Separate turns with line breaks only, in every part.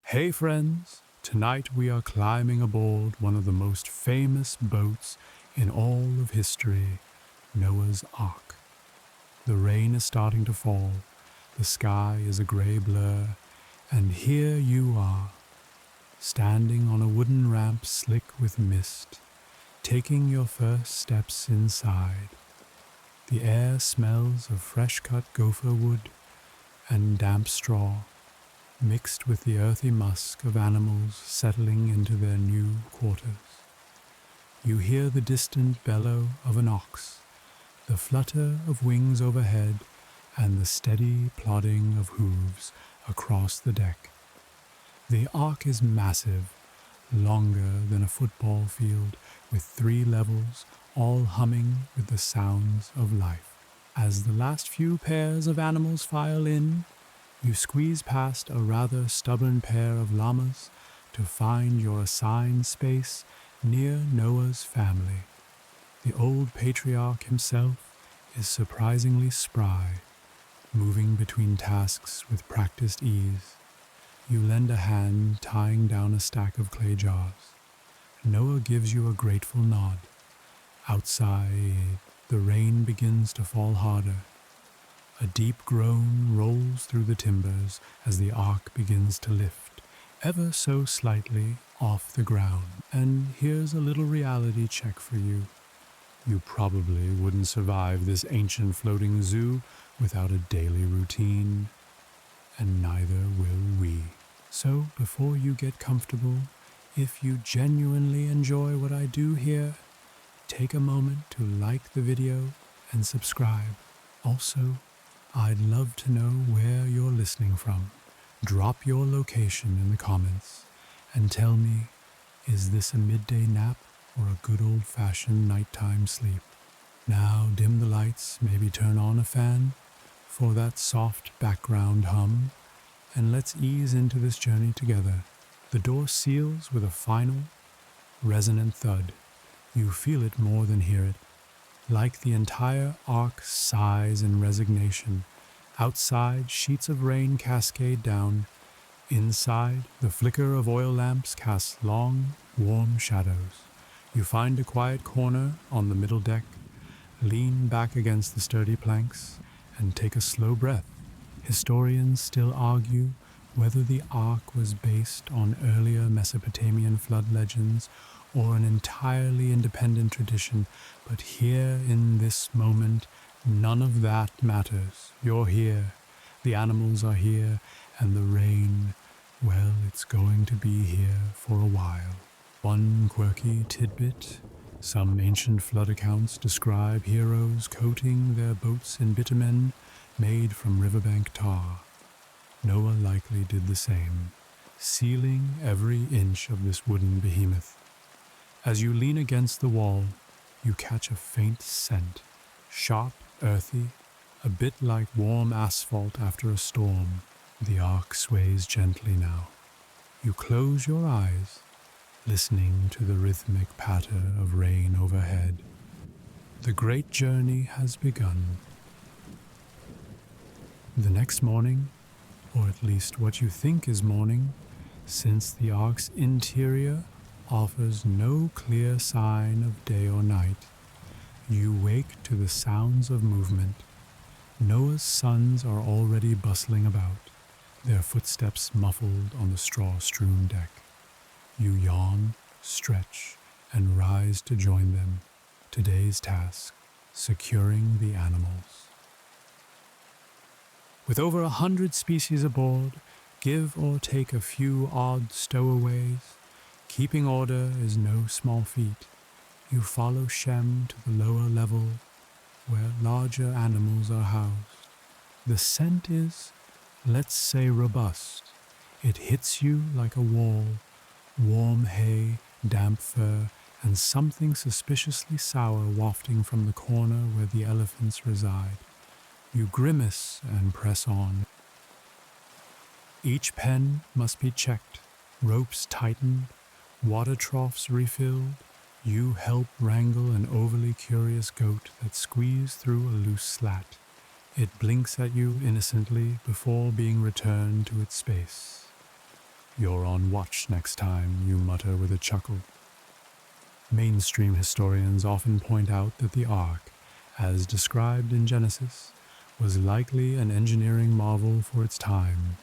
Hey friends, tonight we are climbing aboard one of the most famous boats in all of history, Noah's Ark. The rain is starting to fall, the sky is a gray blur, and here you are, standing on a wooden ramp slick with mist, taking your first steps inside. The air smells of fresh-cut gopher wood and damp straw, mixed with the earthy musk of animals settling into their new quarters. You hear the distant bellow of an ox, the flutter of wings overhead, and the steady plodding of hooves across the deck. The ark is massive, longer than a football field, with 3 levels, all humming with the sounds of life. As the last few pairs of animals file in, you squeeze past a rather stubborn pair of llamas to find your assigned space near Noah's family. The old patriarch himself is surprisingly spry, moving between tasks with practiced ease. You lend a hand tying down a stack of clay jars. Noah gives you a grateful nod. Outside, the rain begins to fall harder. A deep groan rolls through the timbers as the ark begins to lift, ever so slightly off the ground. And here's a little reality check for you. You probably wouldn't survive this ancient floating zoo without a daily routine, and neither will we. So before you get comfortable, if you genuinely enjoy what I do here, take a moment to like the video and subscribe. Also, I'd love to know where you're listening from. Drop your location in the comments and tell me, is this a midday nap or a good old-fashioned nighttime sleep? Now dim the lights, maybe turn on a fan for that soft background hum, and let's ease into this journey together. The door seals with a final, resonant thud. You feel it more than hear it. Like the entire ark sighs in resignation. Outside, sheets of rain cascade down. Inside, the flicker of oil lamps casts long, warm shadows. You find a quiet corner on the middle deck, lean back against the sturdy planks, and take a slow breath. Historians still argue whether the ark was based on earlier Mesopotamian flood legends or an entirely independent tradition, but here in this moment, none of that matters. You're here, the animals are here, and the rain, well, it's going to be here for a while. One quirky tidbit: some ancient flood accounts describe heroes coating their boats in bitumen made from riverbank tar. Noah likely did the same, sealing every inch of this wooden behemoth. As you lean against the wall, you catch a faint scent, sharp, earthy, a bit like warm asphalt after a storm. The ark sways gently now. You close your eyes, listening to the rhythmic patter of rain overhead. The great journey has begun. The next morning, or at least what you think is morning, since the ark's interior offers no clear sign of day or night, you wake to the sounds of movement. Noah's sons are already bustling about, their footsteps muffled on the straw-strewn deck. You yawn, stretch, and rise to join them. Today's task: securing the animals. With over 100 species aboard, give or take a few odd stowaways, keeping order is no small feat. You follow Shem to the lower level, where larger animals are housed. The scent is, let's say, robust. It hits you like a wall: warm hay, damp fur, and something suspiciously sour wafting from the corner where the elephants reside. You grimace and press on. Each pen must be checked, ropes tightened, water troughs refilled. You help wrangle an overly curious goat that squeezed through a loose slat. It blinks at you innocently before being returned to its space. You're on watch next time, you mutter with a chuckle. Mainstream historians often point out that the Ark, as described in Genesis, was likely an engineering marvel for its time,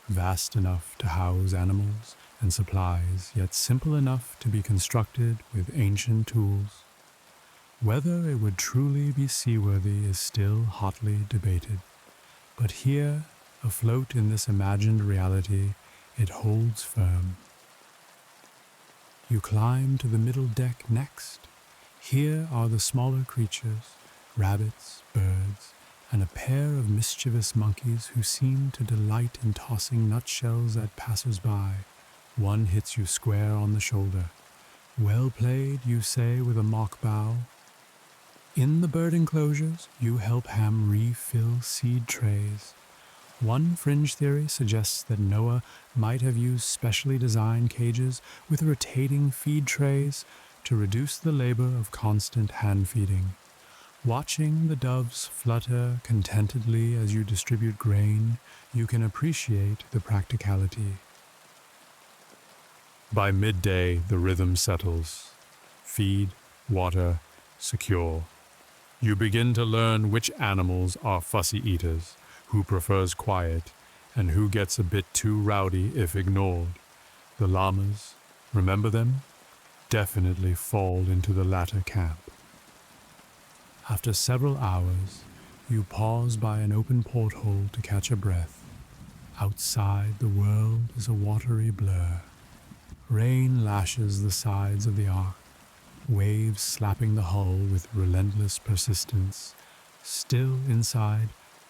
vast enough to house animals and supplies, yet simple enough to be constructed with ancient tools. Whether it would truly be seaworthy is still hotly debated, but here, afloat in this imagined reality, it holds firm. You climb to the middle deck next. Here are the smaller creatures, rabbits, birds, and a pair of mischievous monkeys who seem to delight in tossing nutshells at passers-by. One hits you square on the shoulder. Well played, you say with a mock bow. In the bird enclosures, you help Ham refill seed trays. One fringe theory suggests that Noah might have used specially designed cages with rotating feed trays to reduce the labor of constant hand feeding. Watching the doves flutter contentedly as you distribute grain, you can appreciate the practicality. By midday, the rhythm settles. Feed, water, secure. You begin to learn which animals are fussy eaters, who prefers quiet, and who gets a bit too rowdy if ignored. The llamas, remember them? Definitely fall into the latter camp. After several hours, you pause by an open porthole to catch a breath. Outside, the world is a watery blur. Rain lashes the sides of the Ark, waves slapping the hull with relentless persistence. Still inside,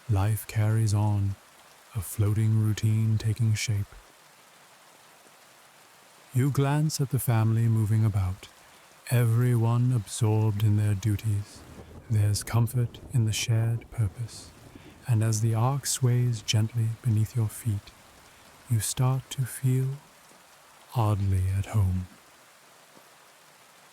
life carries on, a floating routine taking shape. You glance at the family moving about, everyone absorbed in their duties. There's comfort in the shared purpose, and as the Ark sways gently beneath your feet, you start to feel oddly at home.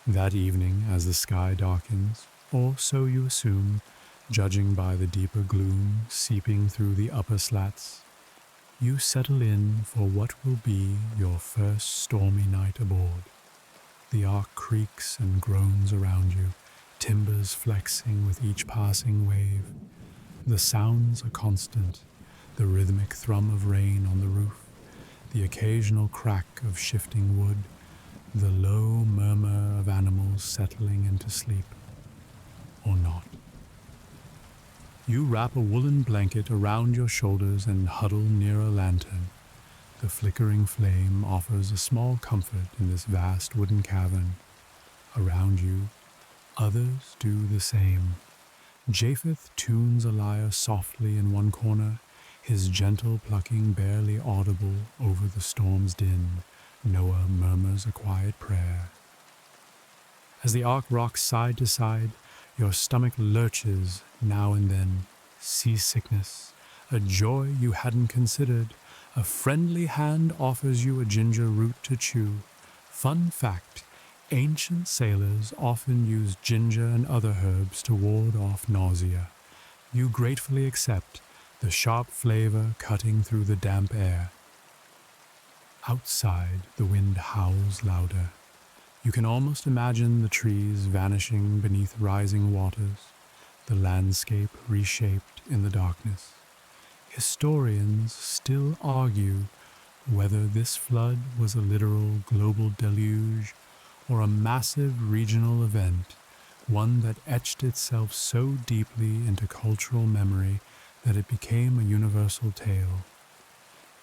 That evening, as the sky darkens, or so you assume, judging by the deeper gloom seeping through the upper slats, you settle in for what will be your first stormy night aboard. The Ark creaks and groans around you, timbers flexing with each passing wave. The sounds are constant, the rhythmic thrum of rain on the roof, the occasional crack of shifting wood, the low murmur of animals settling into sleep, or not. You wrap a woolen blanket around your shoulders and huddle near a lantern. The flickering flame offers a small comfort in this vast wooden cavern. Around you, others do the same. Japheth tunes a lyre softly in one corner, his gentle plucking barely audible over the storm's din. Noah murmurs a quiet prayer. As the Ark rocks side to side, your stomach lurches now and then. Seasickness, a joy you hadn't considered. A friendly hand offers you a ginger root to chew. Fun fact, ancient sailors often used ginger and other herbs to ward off nausea. You gratefully accept, the sharp flavor cutting through the damp air. Outside, the wind howls louder. You can almost imagine the trees vanishing beneath rising waters, the landscape reshaped in the darkness. Historians still argue whether this flood was a literal global deluge or a massive regional event, one that etched itself so deeply into cultural memory that it became a universal tale.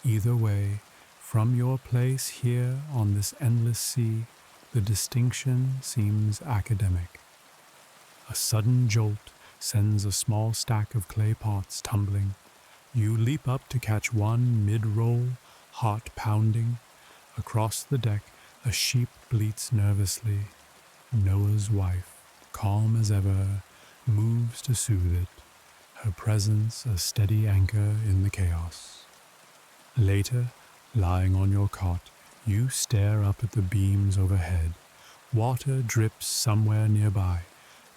Either way, from your place here on this endless sea, the distinction seems academic. A sudden jolt sends a small stack of clay pots tumbling. You leap up to catch one mid-roll, heart pounding. Across the deck, a sheep bleats nervously. Noah's wife, calm as ever, moves to soothe it, her presence a steady anchor in the chaos. Later, lying on your cot, you stare up at the beams overhead. Water drips somewhere nearby,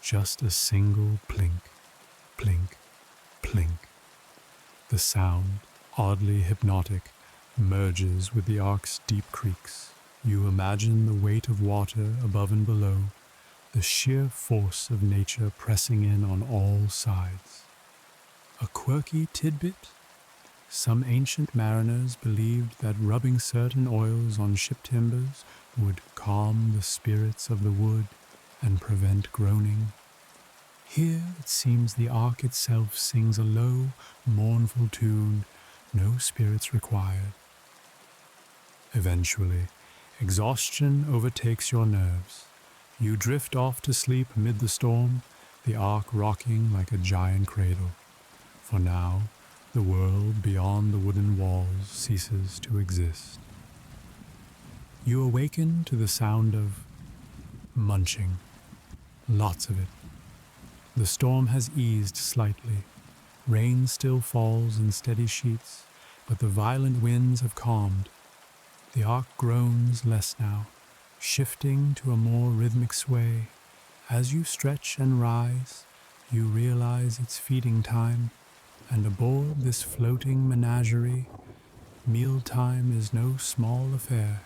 just a single plink, plink, plink. The sound, oddly hypnotic, merges with the ark's deep creeks. You imagine the weight of water above and below, the sheer force of nature pressing in on all sides. A quirky tidbit? Some ancient mariners believed that rubbing certain oils on ship timbers would calm the spirits of the wood and prevent groaning. Here it seems the ark itself sings a low, mournful tune, no spirits required. Eventually, exhaustion overtakes your nerves. You drift off to sleep amid the storm, the ark rocking like a giant cradle. For now, the world beyond the wooden walls ceases to exist. You awaken to the sound of munching. Lots of it. The storm has eased slightly. Rain still falls in steady sheets, but the violent winds have calmed. The ark groans less now, shifting to a more rhythmic sway. As you stretch and rise, you realize it's feeding time, and aboard this floating menagerie, mealtime is no small affair.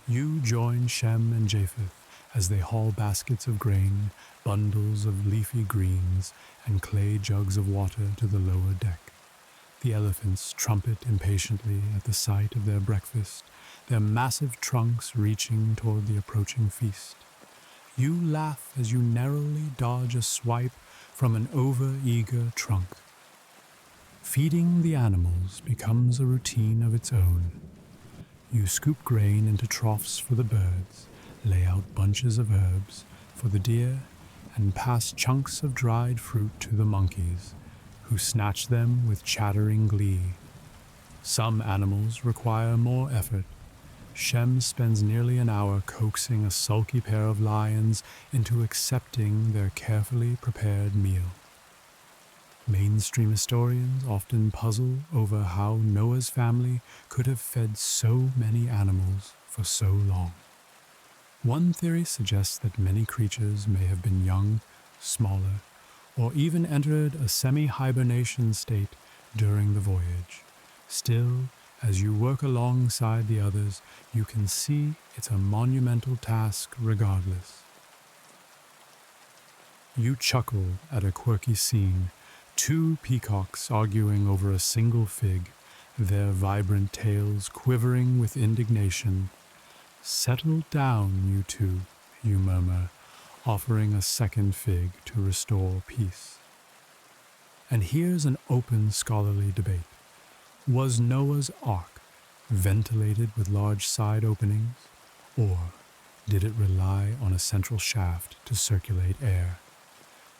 You join Shem and Japheth as they haul baskets of grain, bundles of leafy greens, and clay jugs of water to the lower deck. The elephants trumpet impatiently at the sight of their breakfast, their massive trunks reaching toward the approaching feast. You laugh as you narrowly dodge a swipe from an over-eager trunk. Feeding the animals becomes a routine of its own. You scoop grain into troughs for the birds, lay out bunches of herbs for the deer, and pass chunks of dried fruit to the monkeys, who snatch them with chattering glee. Some animals require more effort. Shem spends nearly an hour coaxing a sulky pair of lions into accepting their carefully prepared meal. Mainstream historians often puzzle over how Noah's family could have fed so many animals for so long. One theory suggests that many creatures may have been young, smaller, or even entered a semi-hibernation state during the voyage. Still, as you work alongside the others, you can see it's a monumental task regardless. You chuckle at a quirky scene, two peacocks arguing over a single fig, their vibrant tails quivering with indignation. "Settle down, you two," you murmur, offering a second fig to restore peace. And here's an open scholarly debate. Was Noah's Ark ventilated with large side openings, or did it rely on a central shaft to circulate air?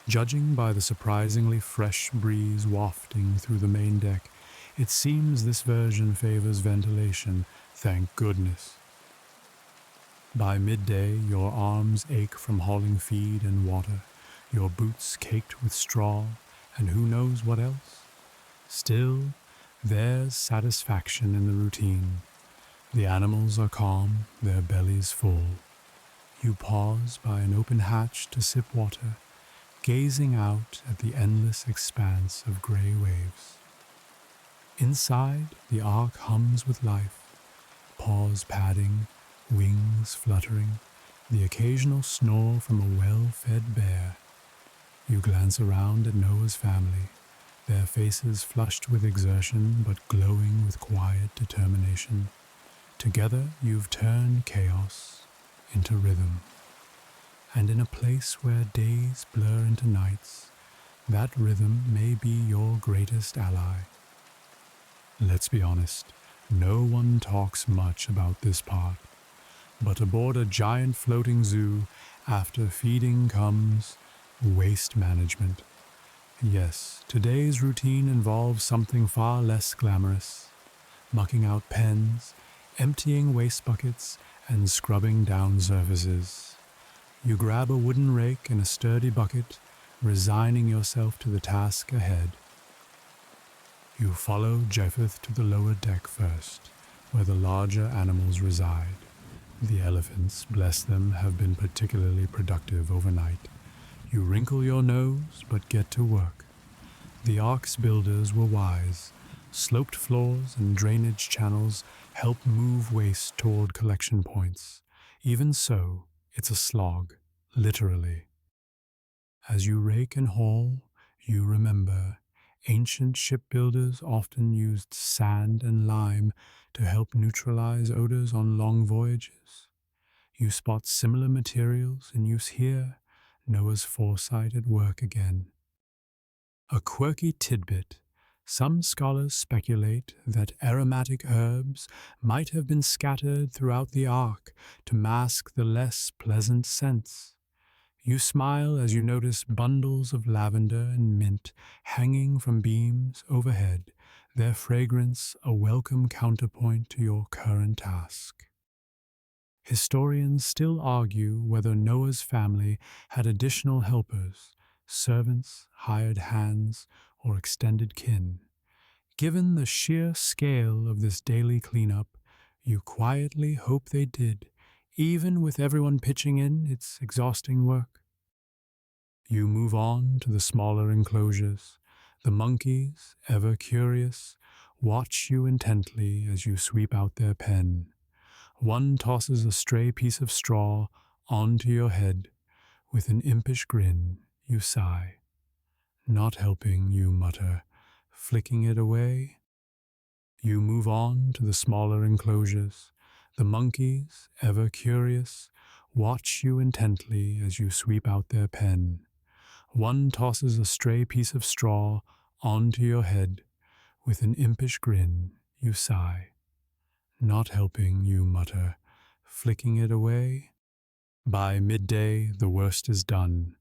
Judging by the surprisingly fresh breeze wafting through the main deck, it seems this version favors ventilation, thank goodness. By midday, your arms ache from hauling feed and water, your boots caked with straw, and who knows what else? Still, there's satisfaction in the routine. The animals are calm, their bellies full. You pause by an open hatch to sip water, gazing out at the endless expanse of gray waves. Inside, the ark hums with life, paws padding, wings fluttering, the occasional snore from a well-fed bear. You glance around at Noah's family, their faces flushed with exertion but glowing with quiet determination. Together you've turned chaos into rhythm. And in a place where days blur into nights, that rhythm may be your greatest ally. Let's be honest, no one talks much about this part. But aboard a giant floating zoo, after feeding comes waste management. Yes, today's routine involves something far less glamorous. Mucking out pens, emptying waste buckets, and scrubbing down surfaces. You grab a wooden rake and a sturdy bucket, resigning yourself to the task ahead. You follow Japheth to the lower deck first, where the larger animals reside. The elephants, bless them, have been particularly productive overnight. You wrinkle your nose, but get to work. The ark's builders were wise. Sloped floors and drainage channels help move waste toward collection points. Even so, it's a slog, literally. As you rake and haul, you remember ancient shipbuilders often used sand and lime to help neutralize odors on long voyages. You spot similar materials in use here, Noah's foresight at work again. A quirky tidbit. Some scholars speculate that aromatic herbs might have been scattered throughout the ark to mask the less pleasant scents. You smile as you notice bundles of lavender and mint hanging from beams overhead, their fragrance a welcome counterpoint to your current task. Historians still argue whether Noah's family had additional helpers, servants, hired hands, or extended kin. Given the sheer scale of this daily cleanup, you quietly hope they did, even with everyone pitching in its exhausting work. You move on to the smaller enclosures. The monkeys, ever curious, watch you intently as you sweep out their pen. One tosses a stray piece of straw onto your head. With an impish grin, you sigh. Not helping, you mutter, flicking it away. You move on to the smaller enclosures. The monkeys, ever curious, watch you intently as you sweep out their pen. One tosses a stray piece of straw onto your head. With an impish grin, you sigh. Not helping, you mutter, flicking it away. By midday, the worst is done.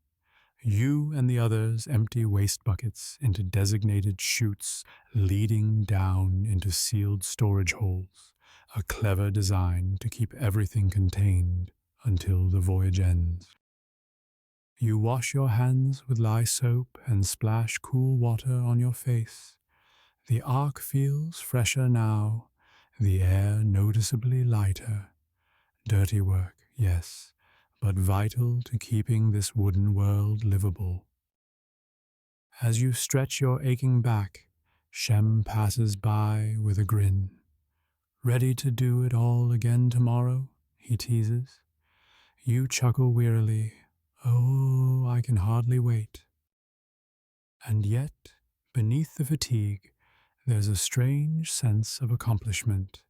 You and the others empty waste buckets into designated chutes leading down into sealed storage holes, a clever design to keep everything contained until the voyage ends. You wash your hands with lye soap and splash cool water on your face. The ark feels fresher now, the air noticeably lighter. Dirty work, yes, but vital to keeping this wooden world livable. As you stretch your aching back, Shem passes by with a grin. Ready to do it all again tomorrow, he teases. You chuckle wearily. Oh, I can hardly wait. And yet, beneath the fatigue, there's a strange sense of accomplishment.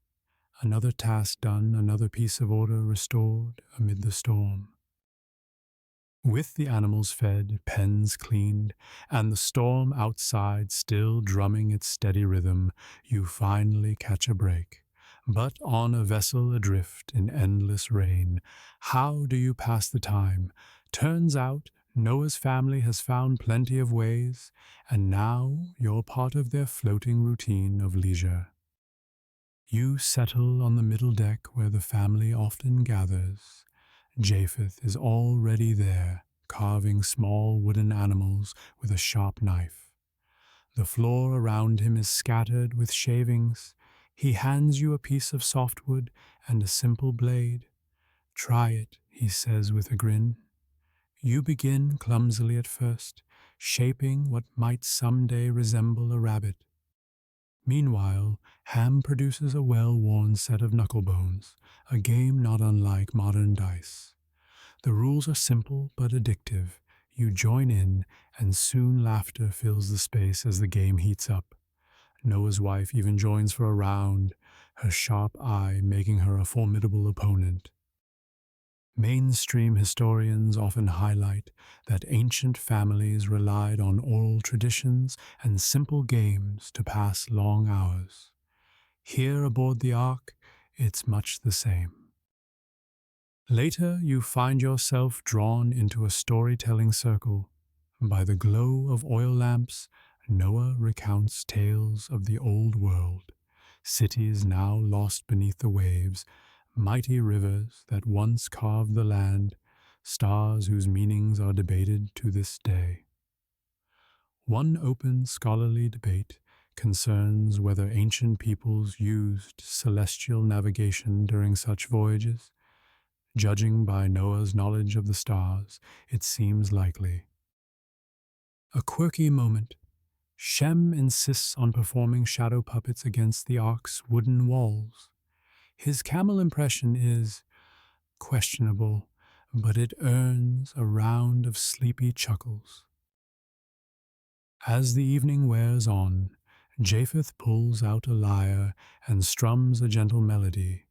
Another task done, another piece of order restored amid the storm. With the animals fed, pens cleaned, and the storm outside still drumming its steady rhythm, you finally catch a break. But on a vessel adrift in endless rain, how do you pass the time? Turns out Noah's family has found plenty of ways, and now you're part of their floating routine of leisure. You settle on the middle deck where the family often gathers. Japheth is already there, carving small wooden animals with a sharp knife. The floor around him is scattered with shavings. He hands you a piece of softwood and a simple blade. Try it, he says with a grin. You begin clumsily at first, shaping what might someday resemble a rabbit. Meanwhile, Ham produces a well-worn set of knucklebones, a game not unlike modern dice. The rules are simple but addictive. You join in, and soon laughter fills the space as the game heats up. Noah's wife even joins for a round, her sharp eye making her a formidable opponent. Mainstream historians often highlight that ancient families relied on oral traditions and simple games to pass long hours. Here aboard the Ark, it's much the same. Later, you find yourself drawn into a storytelling circle. By the glow of oil lamps, Noah recounts tales of the old world, cities now lost beneath the waves, mighty rivers that once carved the land, stars whose meanings are debated to this day. One open scholarly debate concerns whether ancient peoples used celestial navigation during such voyages. Judging by Noah's knowledge of the stars, it seems likely. A quirky moment. Shem insists on performing shadow puppets against the ark's wooden walls. His camel impression is questionable, but it earns a round of sleepy chuckles. As the evening wears on, Japheth pulls out a lyre and strums a gentle melody.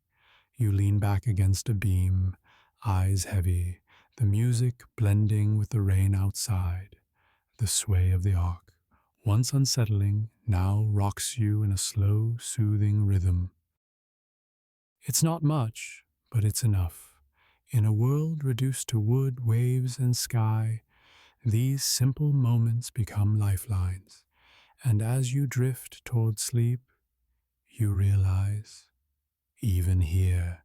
You lean back against a beam, eyes heavy, the music blending with the rain outside. The sway of the ark, once unsettling, now rocks you in a slow, soothing rhythm. It's not much, but it's enough. In a world reduced to wood, waves, and sky, these simple moments become lifelines. And as you drift toward sleep, you realize, even here,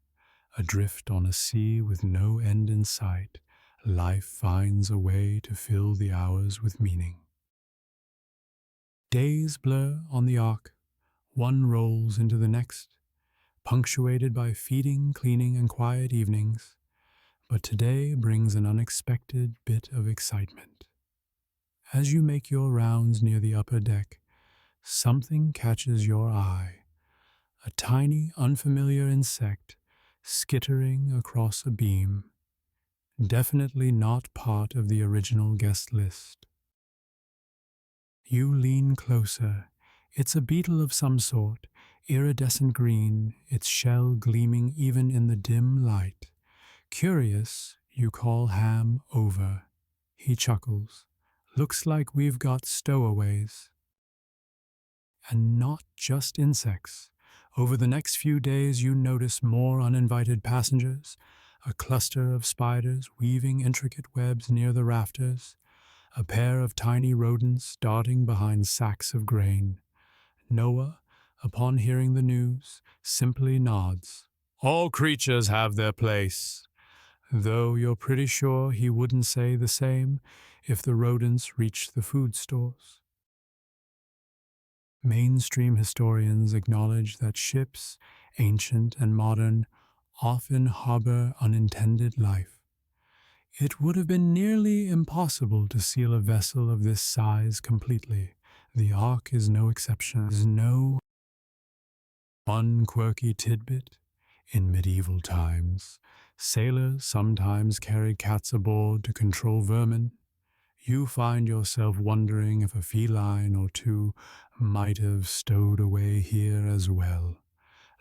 adrift on a sea with no end in sight, life finds a way to fill the hours with meaning. Days blur on the ark, one rolls into the next, punctuated by feeding, cleaning, and quiet evenings. But today brings an unexpected bit of excitement. As you make your rounds near the upper deck, something catches your eye. A tiny, unfamiliar insect skittering across a beam. Definitely not part of the original guest list. You lean closer. It's a beetle of some sort, iridescent green, its shell gleaming even in the dim light. Curious, you call Ham over. He chuckles. Looks like we've got stowaways. And not just insects. Over the next few days, you notice more uninvited passengers, a cluster of spiders weaving intricate webs near the rafters, a pair of tiny rodents darting behind sacks of grain. Noah, upon hearing the news, simply nods. All creatures have their place. Though you're pretty sure he wouldn't say the same if the rodents reached the food stores. Mainstream historians acknowledge that ships, ancient and modern, often harbor unintended life. It would have been nearly impossible to seal a vessel of this size completely. The Ark is no exception. There's no one quirky tidbit. In medieval times, sailors sometimes carried cats aboard to control vermin. You find yourself wondering if a feline or two might have stowed away here as well.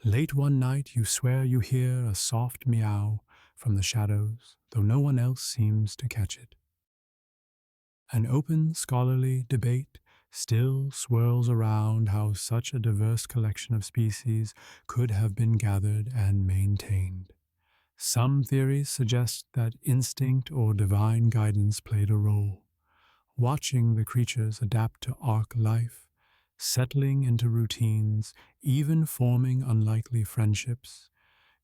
Late one night, you swear you hear a soft meow from the shadows, though no one else seems to catch it. An open scholarly debate still swirls around how such a diverse collection of species could have been gathered and maintained. Some theories suggest that instinct or divine guidance played a role. Watching the creatures adapt to ark life, settling into routines, even forming unlikely friendships,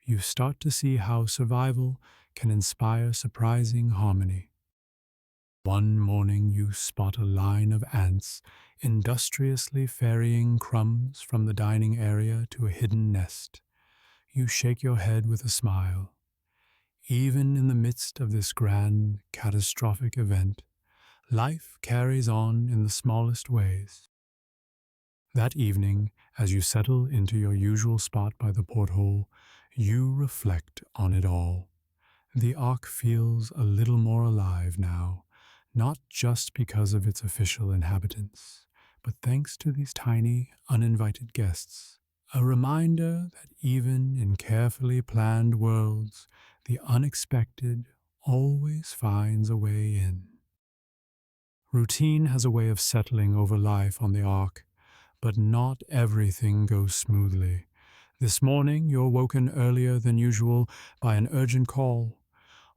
you start to see how survival can inspire surprising harmony. One morning you spot a line of ants industriously ferrying crumbs from the dining area to a hidden nest. You shake your head with a smile. Even in the midst of this grand, catastrophic event, life carries on in the smallest ways. That evening, as you settle into your usual spot by the porthole, you reflect on it all. The Ark feels a little more alive now, not just because of its official inhabitants, but thanks to these tiny, uninvited guests. A reminder that even in carefully planned worlds, the unexpected always finds a way in. Routine has a way of settling over life on the Ark, but not everything goes smoothly. This morning, you're woken earlier than usual by an urgent call.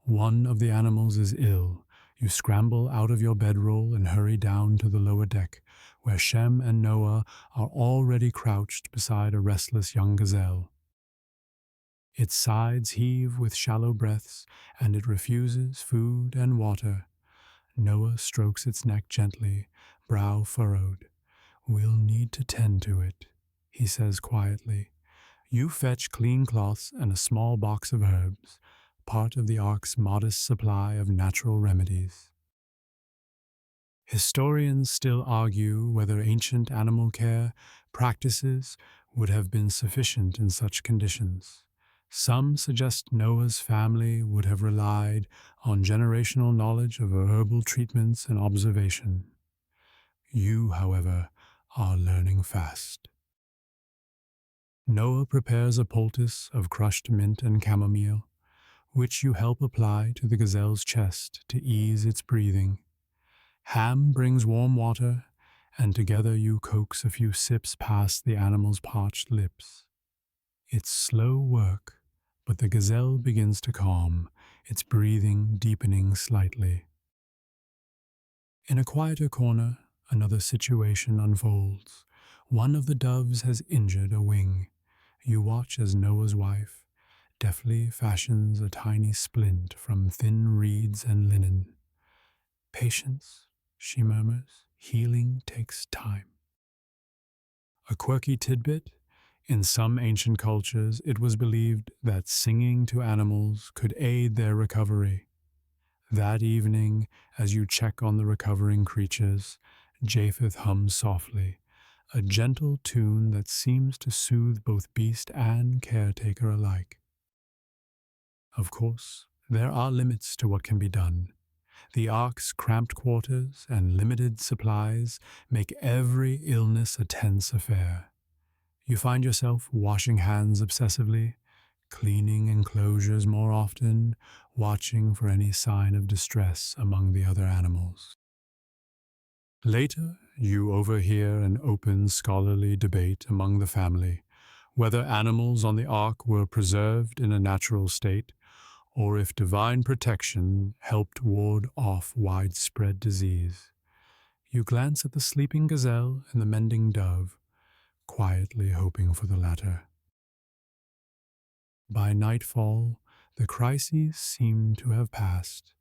One of the animals is ill. You scramble out of your bedroll and hurry down to the lower deck, where Shem and Noah are already crouched beside a restless young gazelle. Its sides heave with shallow breaths, and it refuses food and water. Noah strokes its neck gently, brow furrowed. We'll need to tend to it, he says quietly. You fetch clean cloths and a small box of herbs, part of the Ark's modest supply of natural remedies. Historians still argue whether ancient animal care practices would have been sufficient in such conditions. Some suggest Noah's family would have relied on generational knowledge of herbal treatments and observation. You, however, are learning fast. Noah prepares a poultice of crushed mint and chamomile, which you help apply to the gazelle's chest to ease its breathing. Ham brings warm water, and together you coax a few sips past the animal's parched lips. It's slow work, but the gazelle begins to calm, its breathing deepening slightly. In a quieter corner, another situation unfolds. One of the doves has injured a wing. You watch as Noah's wife deftly fashions a tiny splint from thin reeds and linen. Patience, she murmurs, healing takes time. A quirky tidbit: in some ancient cultures, it was believed that singing to animals could aid their recovery. That evening, as you check on the recovering creatures, Japheth hums softly, a gentle tune that seems to soothe both beast and caretaker alike. Of course, there are limits to what can be done. The Ark's cramped quarters and limited supplies make every illness a tense affair. You find yourself washing hands obsessively, cleaning enclosures more often, watching for any sign of distress among the other animals. Later, you overhear an open scholarly debate among the family whether animals on the Ark were preserved in a natural state or if divine protection helped ward off widespread disease. You glance at the sleeping gazelle and the mending dove, quietly hoping for the latter. By nightfall, the crises seem to have passed.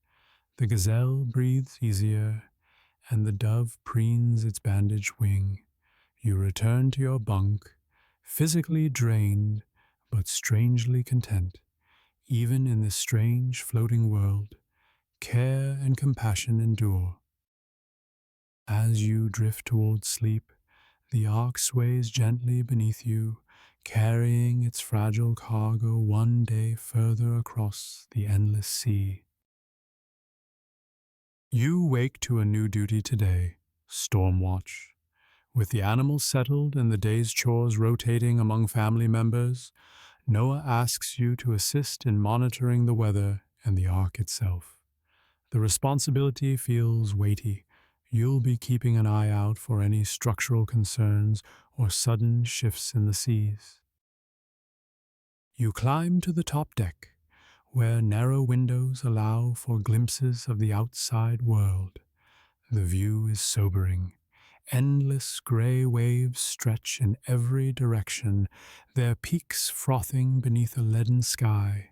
The gazelle breathes easier, and the dove preens its bandaged wing. You return to your bunk, physically drained, but strangely content. Even in this strange floating world, care and compassion endure. As you drift towards sleep, the ark sways gently beneath you, carrying its fragile cargo one day further across the endless sea. You wake to a new duty today, storm watch. With the animals settled and the day's chores rotating among family members, Noah asks you to assist in monitoring the weather and the ark itself. The responsibility feels weighty. You'll be keeping an eye out for any structural concerns or sudden shifts in the seas. You climb to the top deck, where narrow windows allow for glimpses of the outside world. The view is sobering. Endless gray waves stretch in every direction, their peaks frothing beneath a leaden sky.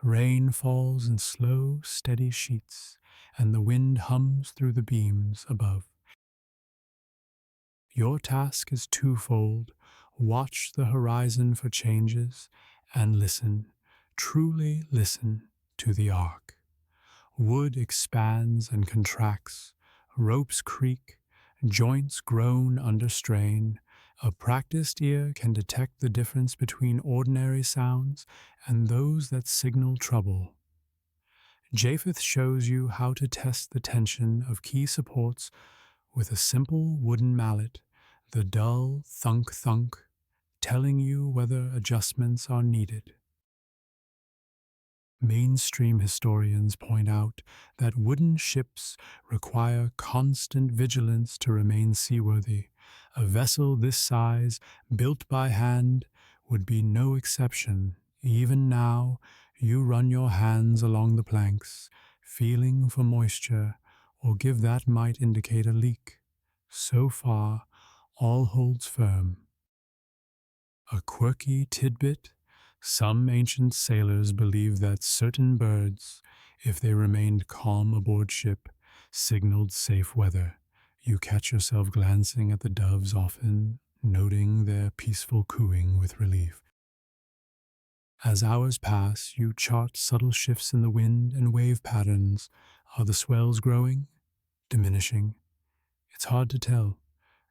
Rain falls in slow, steady sheets, and the wind hums through the beams above. Your task is twofold: watch the horizon for changes, and listen, truly listen, to the ark. Wood expands and contracts, ropes creak, joints groan under strain. A practiced ear can detect the difference between ordinary sounds and those that signal trouble. Japheth shows you how to test the tension of key supports with a simple wooden mallet, the dull thunk-thunk, telling you whether adjustments are needed. Mainstream historians point out that wooden ships require constant vigilance to remain seaworthy. A vessel this size, built by hand, would be no exception. Even now, you run your hands along the planks, feeling for moisture, or give that might indicate a leak. So far, all holds firm. A quirky tidbit: some ancient sailors believed that certain birds, if they remained calm aboard ship, signaled safe weather. You catch yourself glancing at the doves often, noting their peaceful cooing with relief. As hours pass, you chart subtle shifts in the wind and wave patterns. Are the swells growing? Diminishing? It's hard to tell.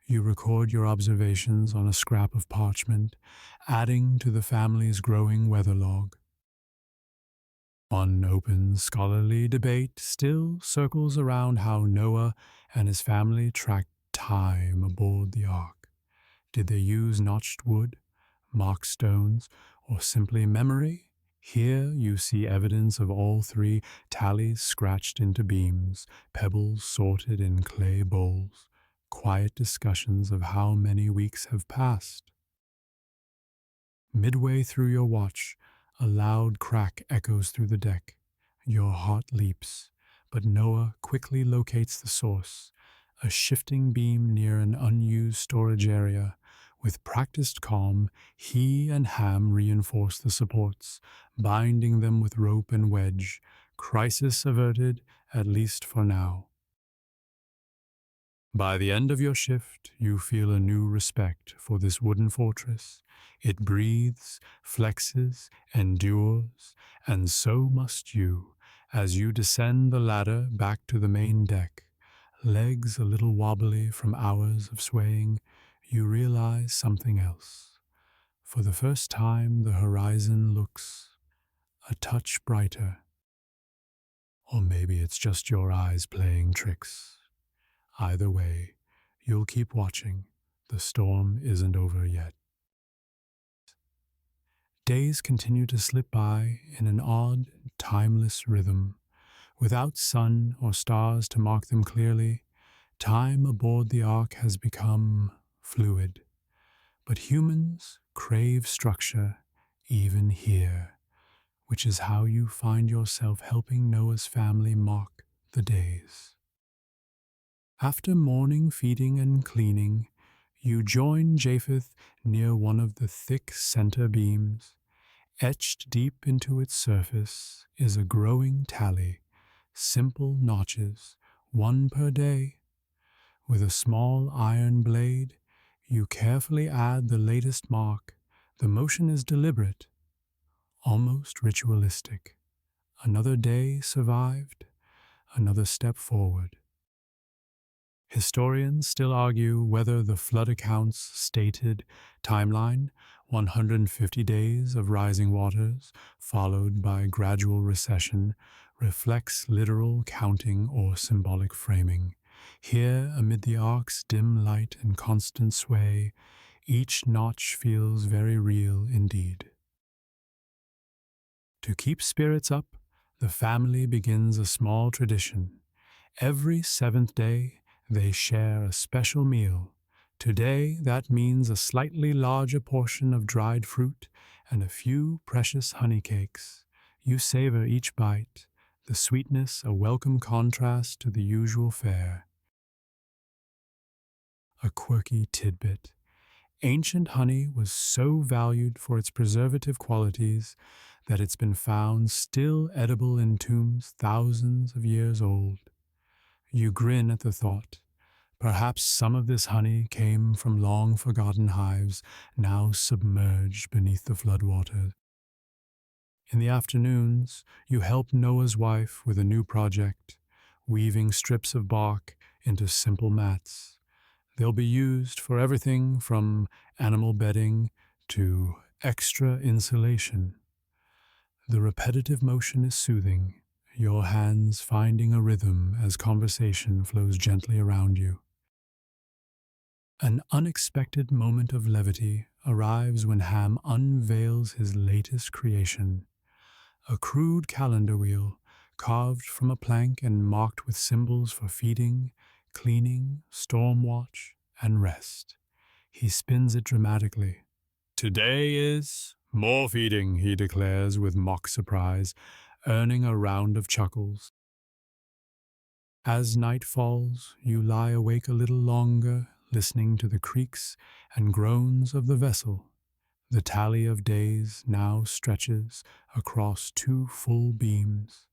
You record your observations on a scrap of parchment, adding to the family's growing weather log. One open scholarly debate still circles around how Noah and his family tracked time aboard the ark. Did they use notched wood, marked stones, or simply memory? Here you see evidence of all three: tallies scratched into beams, pebbles sorted in clay bowls, quiet discussions of how many weeks have passed. Midway through your watch, a loud crack echoes through the deck. Your heart leaps, but Noah quickly locates the source: a shifting beam near an unused storage area. With practiced calm, he and Ham reinforce the supports, binding them with rope and wedge. Crisis averted, at least for now. By the end of your shift, you feel a new respect for this wooden fortress. It breathes, flexes, endures, and so must you as you descend the ladder back to the main deck. Legs a little wobbly from hours of swaying, you realize something else. For the first time, the horizon looks a touch brighter. Or maybe it's just your eyes playing tricks. Either way, you'll keep watching. The storm isn't over yet. Days continue to slip by in an odd, timeless rhythm. Without sun or stars to mark them clearly, time aboard the ark has become fluid. But humans crave structure even here, which is how you find yourself helping Noah's family mark the days. After morning feeding and cleaning, you join Japheth near one of the thick center beams. Etched deep into its surface is a growing tally, simple notches, one per day. With a small iron blade, you carefully add the latest mark. The motion is deliberate, almost ritualistic. Another day survived, another step forward. Historians still argue whether the flood account's stated timeline, 150 days of rising waters, followed by gradual recession, reflects literal counting or symbolic framing. Here, amid the ark's dim light and constant sway, each notch feels very real indeed. To keep spirits up, the family begins a small tradition. Every seventh day, they share a special meal. Today, that means a slightly larger portion of dried fruit and a few precious honey cakes. You savor each bite, the sweetness a welcome contrast to the usual fare. A quirky tidbit. Ancient honey was so valued for its preservative qualities that it's been found still edible in tombs thousands of years old. You grin at the thought. Perhaps some of this honey came from long-forgotten hives now submerged beneath the floodwaters. In the afternoons, you help Noah's wife with a new project, weaving strips of bark into simple mats. They'll be used for everything from animal bedding to extra insulation. The repetitive motion is soothing, your hands finding a rhythm as conversation flows gently around you. An unexpected moment of levity arrives when Ham unveils his latest creation, a crude calendar wheel carved from a plank and marked with symbols for feeding, cleaning, storm watch, and rest. He spins it dramatically. "Today is more feeding," he declares with mock surprise, earning a round of chuckles. As night falls, you lie awake a little longer, listening to the creaks and groans of the vessel. The tally of days now stretches across 2 full beams.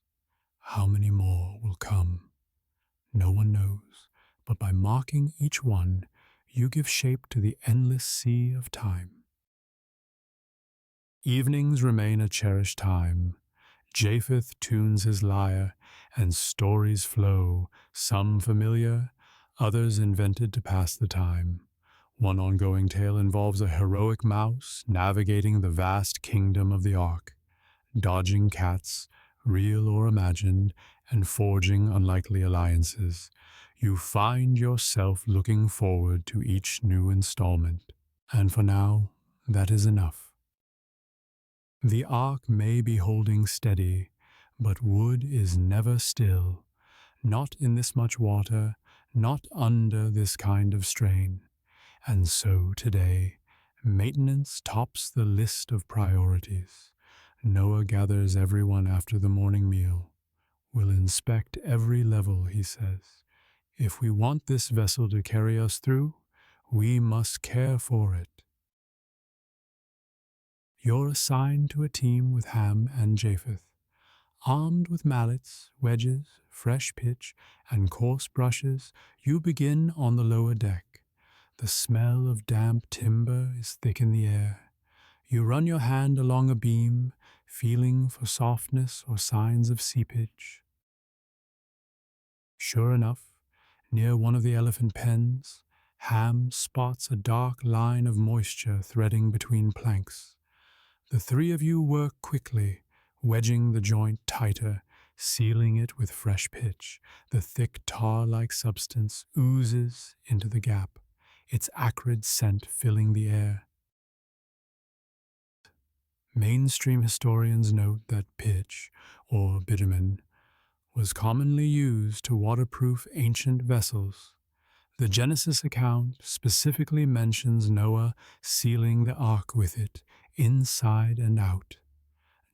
How many more will come? No one knows, but by marking each one, you give shape to the endless sea of time. Evenings remain a cherished time. Japheth tunes his lyre, and stories flow, some familiar, Others invented to pass the time. One ongoing tale involves a heroic mouse navigating the vast kingdom of the Ark, dodging cats, real or imagined, and forging unlikely alliances. You find yourself looking forward to each new installment. And for now, that is enough. The Ark may be holding steady, but wood is never still. Not in this much water, not under this kind of strain. And so today, maintenance tops the list of priorities. Noah gathers everyone after the morning meal. We'll inspect every level, he says. If we want this vessel to carry us through, we must care for it. You're assigned to a team with Ham and Japheth. Armed with mallets, wedges, fresh pitch, and coarse brushes, you begin on the lower deck. The smell of damp timber is thick in the air. You run your hand along a beam, feeling for softness or signs of seepage. Sure enough, near one of the elephant pens, Ham spots a dark line of moisture threading between planks. The three of you work quickly, wedging the joint tighter, sealing it with fresh pitch. The thick tar-like substance oozes into the gap, its acrid scent filling the air. Mainstream historians note that pitch, or bitumen, was commonly used to waterproof ancient vessels. The Genesis account specifically mentions Noah sealing the ark with it, inside and out.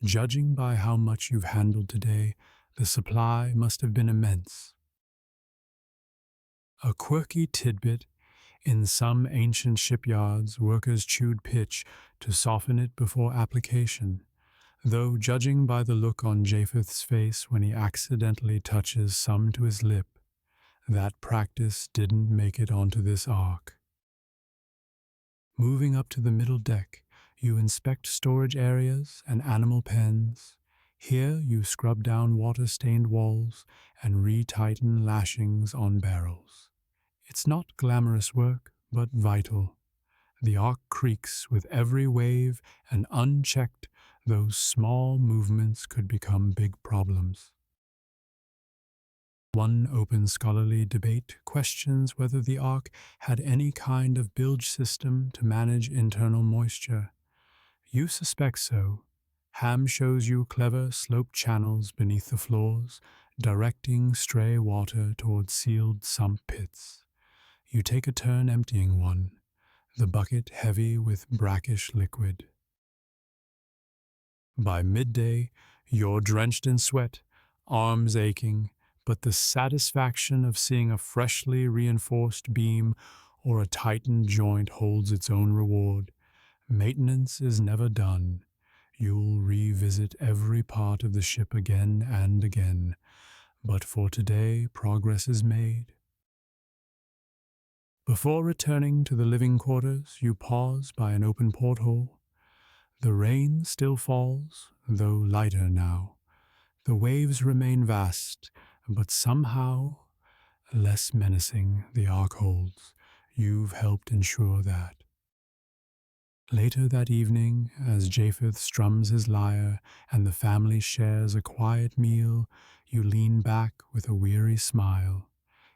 Judging by how much you've handled today, the supply must have been immense. A quirky tidbit: in some ancient shipyards, workers chewed pitch to soften it before application, though judging by the look on Japheth's face when he accidentally touches some to his lip, that practice didn't make it onto this ark. Moving up to the middle deck, you inspect storage areas and animal pens. Here you scrub down water-stained walls and retighten lashings on barrels. It's not glamorous work, but vital. The ark creaks with every wave, and unchecked, those small movements could become big problems. One open scholarly debate questions whether the ark had any kind of bilge system to manage internal moisture. You suspect so. Ham shows you clever sloped channels beneath the floors, directing stray water toward sealed sump pits. You take a turn emptying one, the bucket heavy with brackish liquid. By midday, you're drenched in sweat, arms aching, but the satisfaction of seeing a freshly reinforced beam or a tightened joint holds its own reward. Maintenance is never done. You'll revisit every part of the ship again and again, but for today, progress is made. Before returning to the living quarters, you pause by an open porthole. The rain still falls, though lighter now. The waves remain vast, but somehow less menacing. The ark holds. You've helped ensure that. Later that evening, as Japheth strums his lyre and the family shares a quiet meal, you lean back with a weary smile.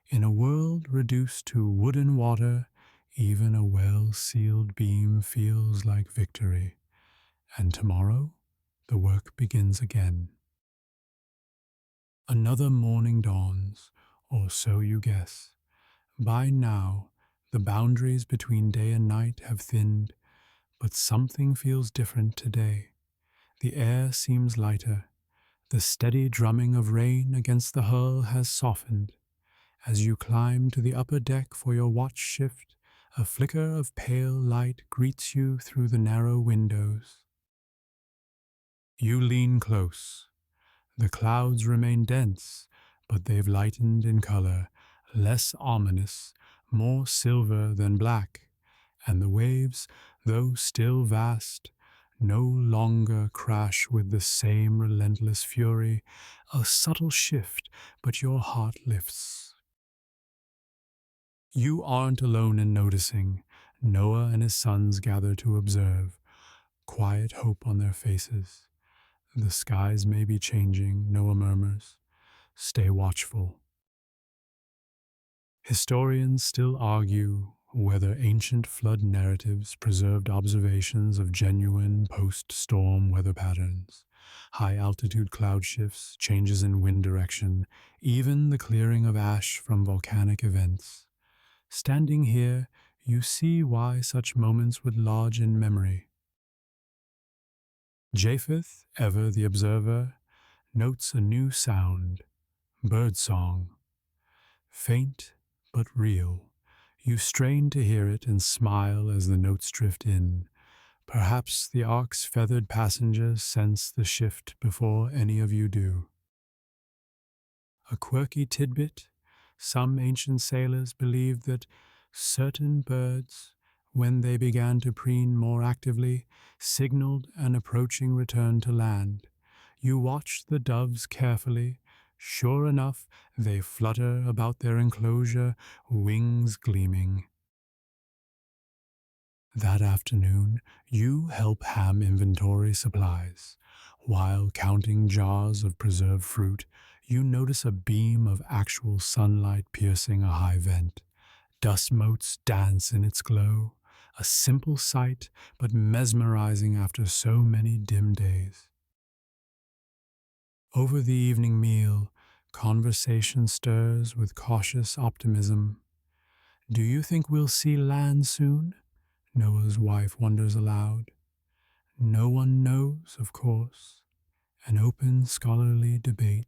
In a world reduced to wood and water, even a well-sealed beam feels like victory. And tomorrow, the work begins again. Another morning dawns, or so you guess. By now, the boundaries between day and night have thinned, but something feels different today. The air seems lighter. The steady drumming of rain against the hull has softened. As you climb to the upper deck for your watch shift, a flicker of pale light greets you through the narrow windows. You lean close. The clouds remain dense, but they've lightened in color, less ominous, more silver than black, and the waves, though still vast, no longer crash with the same relentless fury. A subtle shift, but your heart lifts. You aren't alone in noticing. Noah and his sons gather to observe, quiet hope on their faces. The skies may be changing, Noah murmurs. Stay watchful. Historians still argue whether ancient flood narratives preserved observations of genuine post-storm weather patterns, high-altitude cloud shifts, changes in wind direction, even the clearing of ash from volcanic events. Standing here, you see why such moments would lodge in memory. Japheth, ever the observer, notes a new sound, birdsong, faint but real. You strain to hear it and smile as the notes drift in. Perhaps the ark's feathered passengers sense the shift before any of you do. A quirky tidbit: some ancient sailors believed that certain birds, when they began to preen more actively, signaled an approaching return to land. You watch the doves carefully. Sure enough, they flutter about their enclosure, wings gleaming. That afternoon, you help Ham inventory supplies. While counting jars of preserved fruit, you notice a beam of actual sunlight piercing a high vent. Dust motes dance in its glow, a simple sight, but mesmerizing after so many dim days. Over the evening meal, conversation stirs with cautious optimism. Do you think we'll see land soon? Noah's wife wonders aloud. No one knows, of course. An open scholarly debate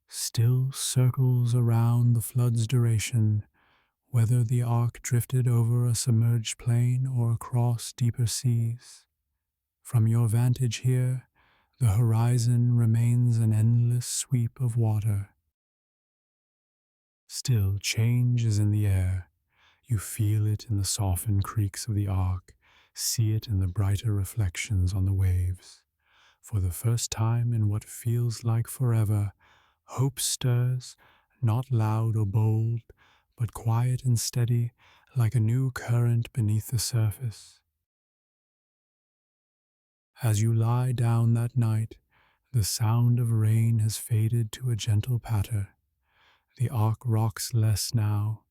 still circles around the flood's duration, whether the ark drifted over a submerged plain or across deeper seas. From your vantage here, the horizon remains an endless sweep of water. Still, change is in the air. You feel it in the softened creaks of the ark, see it in the brighter reflections on the waves. For the first time in what feels like forever, hope stirs, not loud or bold, but quiet and steady, like a new current beneath the surface. As you lie down that night, the sound of rain has faded to a gentle patter. The ark rocks less now,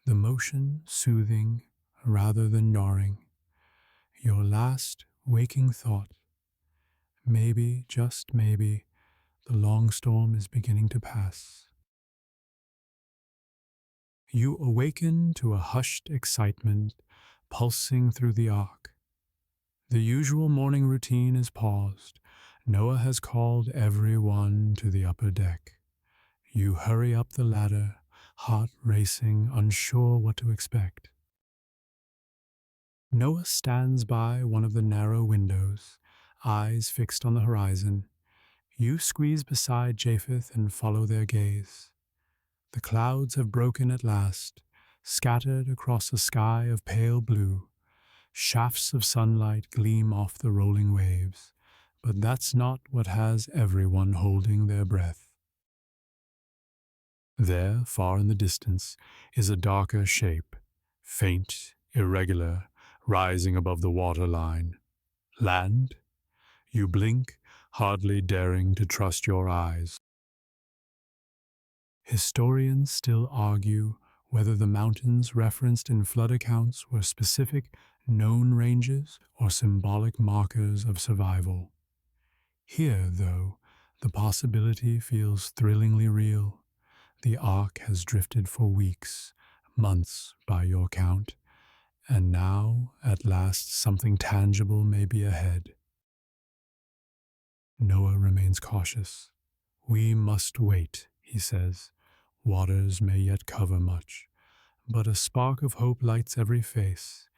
the motion soothing rather than gnawing. Your last waking thought: maybe, just maybe, the long storm is beginning to pass. You awaken to a hushed excitement pulsing through the ark. The usual morning routine is paused. Noah has called everyone to the upper deck. You hurry up the ladder, heart racing, unsure what to expect. Noah stands by one of the narrow windows, eyes fixed on the horizon. You squeeze beside Japheth and follow their gaze. The clouds have broken at last, scattered across a sky of pale blue. Shafts of sunlight gleam off the rolling waves, but that's not what has everyone holding their breath. There, far in the distance, is a darker shape, faint, irregular, rising above the waterline. Land? You blink, hardly daring to trust your eyes. Historians still argue whether the mountains referenced in flood accounts were specific, known ranges or symbolic markers of survival. Here, though, the possibility feels thrillingly real. The ark has drifted for weeks, months by your count, and now, at last, something tangible may be ahead. Noah remains cautious. We must wait, he says. Waters may yet cover much, but a spark of hope lights every face.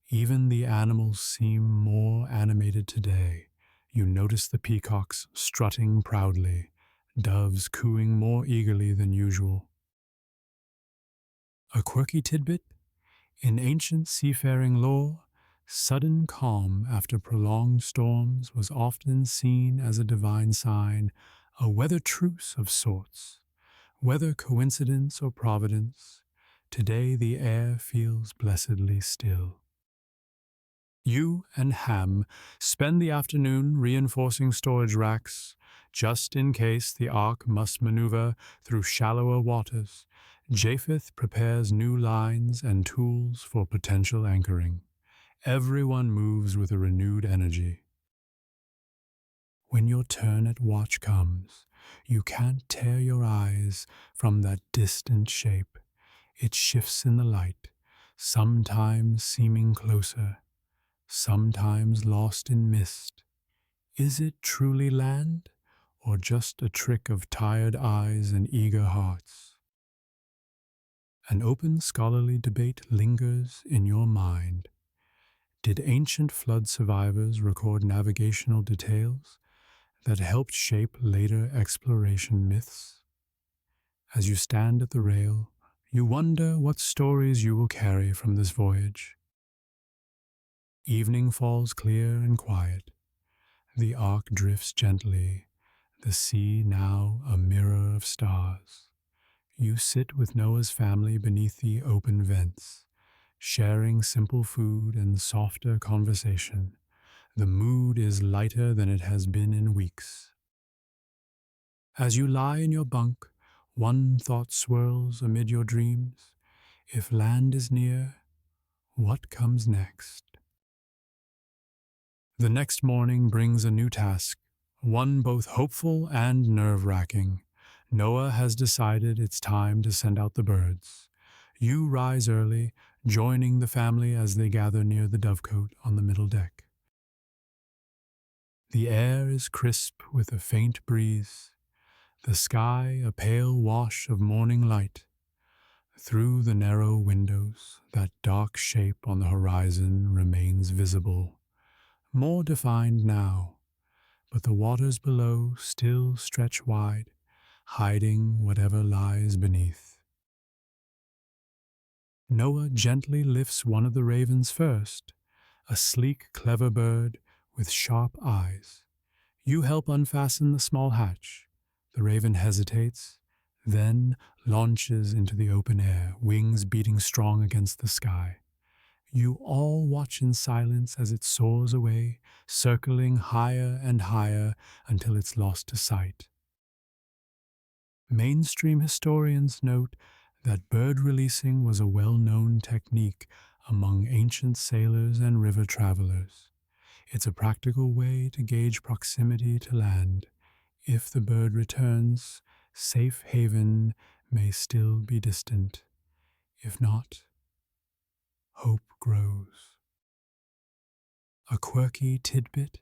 Even the animals seem more animated today. You notice the peacocks strutting proudly, doves cooing more eagerly than usual. A quirky tidbit: in ancient seafaring lore, sudden calm after prolonged storms was often seen as a divine sign, a weather truce of sorts. Whether coincidence or providence, Today the air feels blessedly still. You and Ham spend the afternoon reinforcing storage racks, just in case the Ark must maneuver through shallower waters. Japheth prepares new lines and tools for potential anchoring. Everyone moves with a renewed energy. When your turn at watch comes, you can't tear your eyes from that distant shape. It shifts in the light, sometimes seeming closer, sometimes lost in mist. Is it truly land, or just a trick of tired eyes and eager hearts? An open scholarly debate lingers in your mind. Did ancient flood survivors record navigational details that helped shape later exploration myths? As you stand at the rail, you wonder what stories you will carry from this voyage. Evening falls clear and quiet. The Ark drifts gently, the sea now a mirror of stars. You sit with Noah's family beneath the open vents, sharing simple food and softer conversation. The mood is lighter than it has been in weeks. As you lie in your bunk, one thought swirls amid your dreams. If land is near, what comes next? The next morning brings a new task, one both hopeful and nerve-wracking. Noah has decided it's time to send out the birds. You rise early, joining the family as they gather near the dovecote on the middle deck. The air is crisp with a faint breeze, the sky a pale wash of morning light. Through the narrow windows, that dark shape on the horizon remains visible, more defined now, but the waters below still stretch wide, hiding whatever lies beneath. Noah gently lifts one of the ravens first, a sleek, clever bird with sharp eyes. You help unfasten the small hatch. The raven hesitates, then launches into the open air, wings beating strong against the sky. You all watch in silence as it soars away, circling higher and higher until it's lost to sight. Mainstream historians note that bird releasing was a well-known technique among ancient sailors and river travelers. It's a practical way to gauge proximity to land. If the bird returns, safe haven may still be distant. If not, hope grows. A quirky tidbit: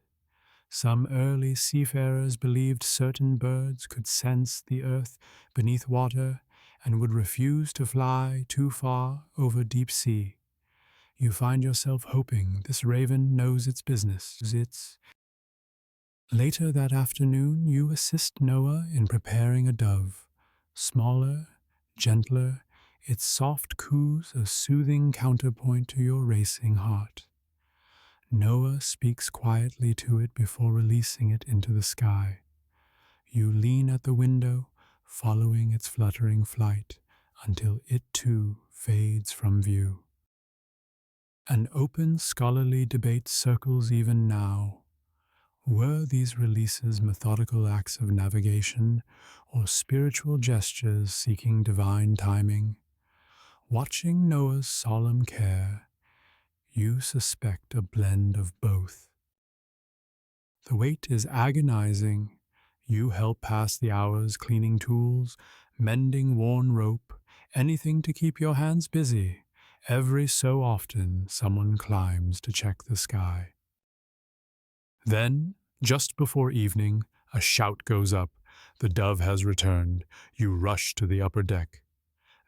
some early seafarers believed certain birds could sense the earth beneath water and would refuse to fly too far over deep sea. You find yourself hoping this raven knows its business. Later that afternoon, you assist Noah in preparing a dove. Smaller, gentler, its soft coos a soothing counterpoint to your racing heart. Noah speaks quietly to it before releasing it into the sky. You lean at the window, following its fluttering flight, until it too fades from view. An open scholarly debate circles even now. Were these releases methodical acts of navigation or spiritual gestures seeking divine timing? Watching Noah's solemn care, you suspect a blend of both. The wait is agonizing. You help pass the hours cleaning tools, mending worn rope, anything to keep your hands busy. Every so often, someone climbs to check the sky. Then, just before evening, a shout goes up. The dove has returned. You rush to the upper deck.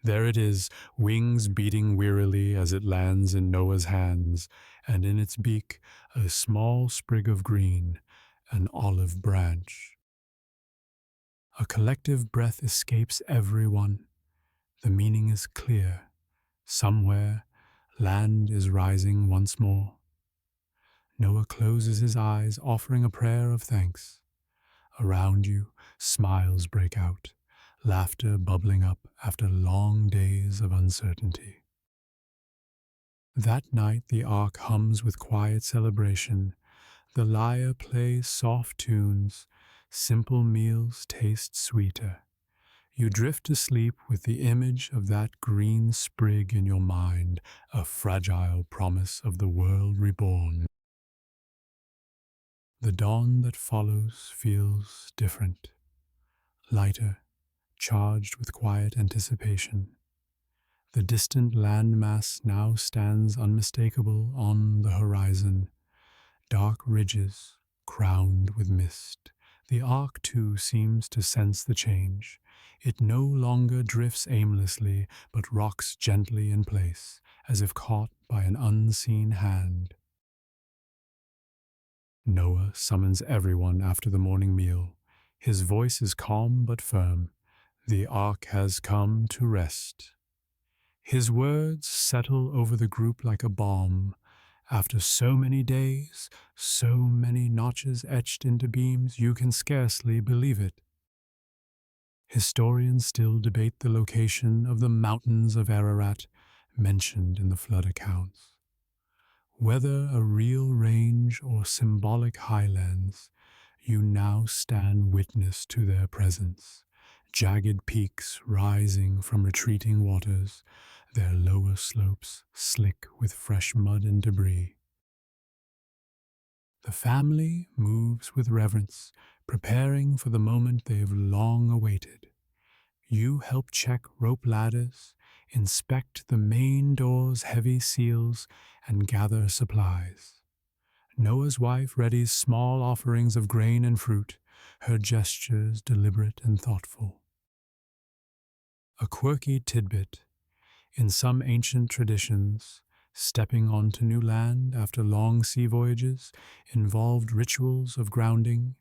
There it is, wings beating wearily as it lands in Noah's hands, and in its beak a small sprig of green, an olive branch. A collective breath escapes everyone. The meaning is clear. Somewhere, land is rising once more. Noah closes his eyes, offering a prayer of thanks. Around you, smiles break out. laughter bubbling up after long days of uncertainty. That night the ark hums with quiet celebration, the lyre plays soft tunes, simple meals taste sweeter. You drift to sleep with the image of that green sprig in your mind, a fragile promise of the world reborn. The dawn that follows feels different, lighter, charged with quiet anticipation. The distant landmass now stands unmistakable on the horizon, dark ridges crowned with mist. The ark, too, seems to sense the change. It no longer drifts aimlessly, but rocks gently in place, as if caught by an unseen hand. Noah summons everyone after the morning meal. His voice is calm but firm. The ark has come to rest. His words settle over the group like a balm. After so many days, so many notches etched into beams, you can scarcely believe it. Historians still debate the location of the mountains of Ararat mentioned in the flood accounts. Whether a real range or symbolic highlands, you now stand witness to their presence. Jagged peaks rising from retreating waters, their lower slopes slick with fresh mud and debris. The family moves with reverence, preparing for the moment they've long awaited. You help check rope ladders, inspect the main door's heavy seals, and gather supplies. Noah's wife readies small offerings of grain and fruit, her gestures deliberate and thoughtful. A quirky tidbit: in some ancient traditions, stepping onto new land after long sea voyages involved rituals of grounding,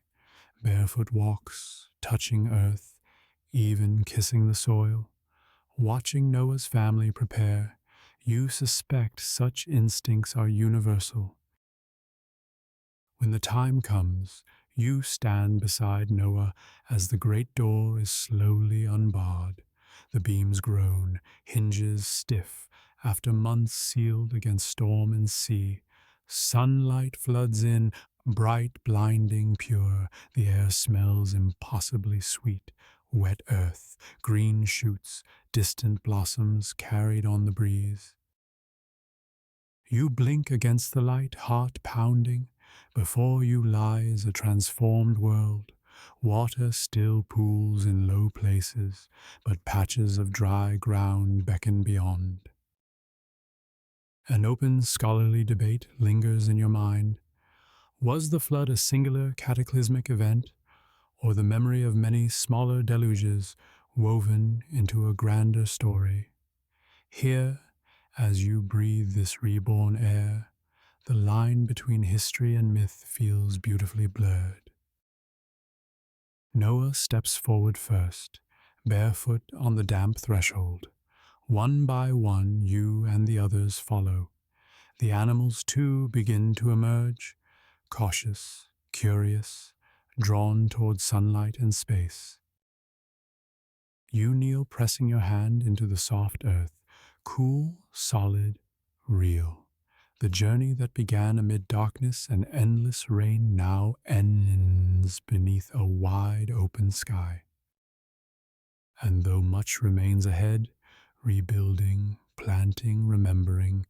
barefoot walks, touching earth, even kissing the soil. Watching Noah's family prepare, you suspect such instincts are universal. When the time comes, you stand beside Noah as the great door is slowly unbarred. The beams groan, hinges stiff, after months sealed against storm and sea. Sunlight floods in, bright, blinding, pure. The air smells impossibly sweet. Wet earth, green shoots, distant blossoms carried on the breeze. You blink against the light, heart pounding. Before you lies a transformed world. Water still pools in low places, but patches of dry ground beckon beyond. An open scholarly debate lingers in your mind. Was the flood a singular cataclysmic event, or the memory of many smaller deluges woven into a grander story? Here, as you breathe this reborn air, the line between history and myth feels beautifully blurred. Noah steps forward first, barefoot on the damp threshold. One by one, you and the others follow. The animals, too, begin to emerge, cautious, curious, drawn toward sunlight and space. You kneel, pressing your hand into the soft earth, cool, solid, real. The journey that began amid darkness and endless rain now ends beneath a wide open sky. And though much remains ahead, rebuilding, planting, remembering,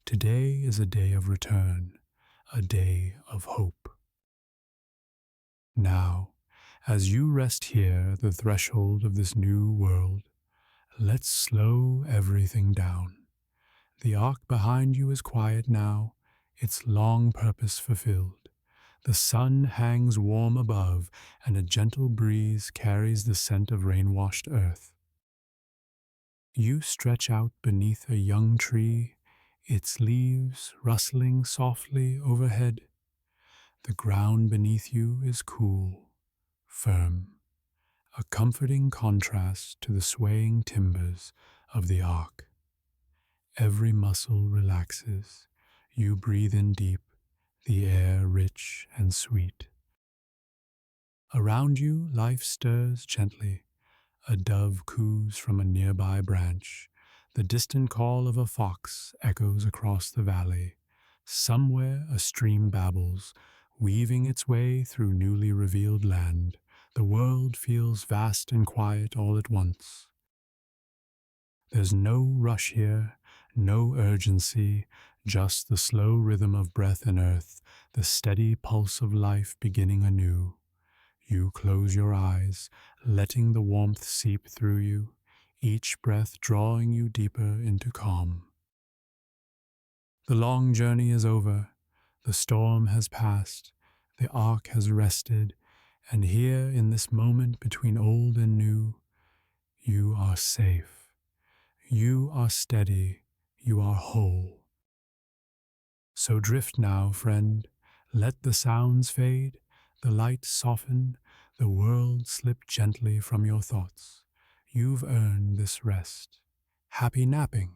today is a day of return, a day of hope. Now, as you rest here at the threshold of this new world, let's slow everything down. The ark behind you is quiet now, its long purpose fulfilled. The sun hangs warm above, and a gentle breeze carries the scent of rain-washed earth. You stretch out beneath a young tree, its leaves rustling softly overhead. The ground beneath you is cool, firm, a comforting contrast to the swaying timbers of the ark. Every muscle relaxes. You breathe in deep, the air rich and sweet. Around you, life stirs gently, A dove coos from a nearby branch. The distant call of a fox echoes across the valley. Somewhere a stream babbles, weaving its way through newly revealed land. The world feels vast and quiet all at once. There's no rush here, no urgency, just the slow rhythm of breath and earth, the steady pulse of life beginning anew. You close your eyes, letting the warmth seep through you, each breath drawing you deeper into calm. The long journey is over, the storm has passed, the ark has rested, and here in this moment between old and new, you are safe. You are steady, you are whole. So drift now, friend, let the sounds fade, the light soften, the world slip gently from your thoughts. You've earned this rest. Happy napping.